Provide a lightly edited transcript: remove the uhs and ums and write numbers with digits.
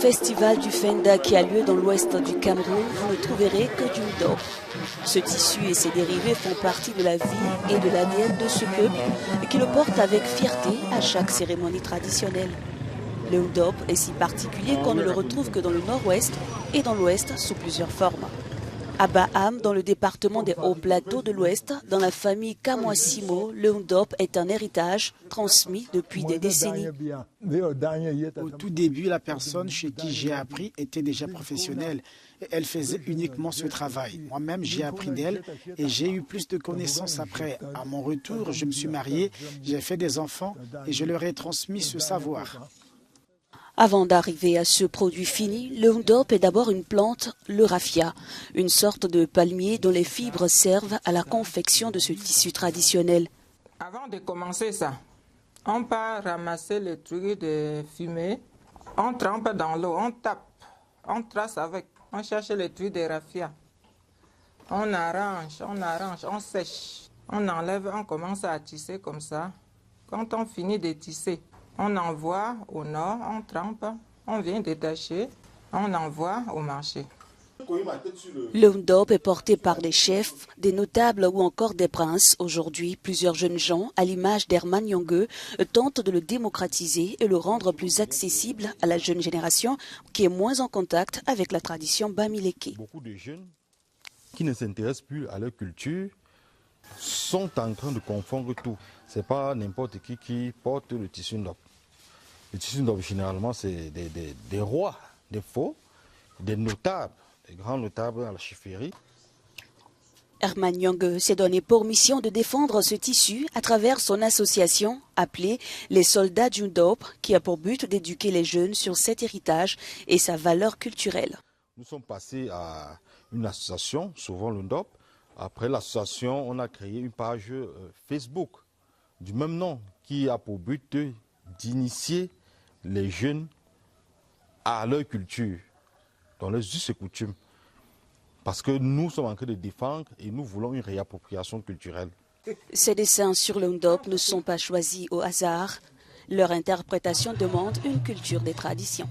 festival du Fenda qui a lieu dans l'ouest du Cameroun, vous ne trouverez que du ndop. Ce tissu et ses dérivés font partie de la vie et de l'ADN de ce peuple qui le porte avec fierté à chaque cérémonie traditionnelle. Le ndop est si particulier qu'on ne le retrouve que dans le nord-ouest et dans l'ouest sous plusieurs formes. À Baham, dans le département des Hauts-Plateaux de l'Ouest, dans la famille Kamwasimo, le ndop est un héritage transmis depuis des décennies. Au tout début, la personne chez qui j'ai appris était déjà professionnelle et elle faisait uniquement ce travail. Moi-même, j'ai appris d'elle et j'ai eu plus de connaissances après. À mon retour, je me suis marié, j'ai fait des enfants et je leur ai transmis ce savoir. Avant d'arriver à ce produit fini, le ndop est d'abord une plante, le raffia, une sorte de palmier dont les fibres servent à la confection de ce tissu traditionnel. Avant de commencer ça, on part ramasser les trucs de fumée, on trempe dans l'eau, on tape, on trace avec, on cherche les trucs de raffia. On arrange, on sèche, on enlève, on commence à tisser comme ça. Quand on finit de tisser, on envoie au nord, on trempe, on vient détacher, on envoie au marché. Le ndop est porté par des chefs, des notables ou encore des princes. Aujourd'hui, plusieurs jeunes gens, à l'image d'Herman Nyongue, tentent de le démocratiser et le rendre plus accessible à la jeune génération qui est moins en contact avec la tradition bamileke. Beaucoup de jeunes qui ne s'intéressent plus à leur culture sont en train de confondre tout. Ce n'est pas n'importe qui porte le tissu ndop. Le tissu ndop, généralement, c'est des rois, des faux, des notables, des grands notables à la chefferie. Herman Nyongue s'est donné pour mission de défendre ce tissu à travers son association appelée les Soldats du ndop, qui a pour but d'éduquer les jeunes sur cet héritage et sa valeur culturelle. Nous sommes passés à une association, souvent le ndop. Après l'association, on a créé une page Facebook du même nom qui a pour but d'initier les jeunes à leur culture, dans leurs us et coutumes. Parce que nous sommes en train de défendre et nous voulons une réappropriation culturelle. Ces dessins sur le ndop ne sont pas choisis au hasard. Leur interprétation demande une culture des traditions.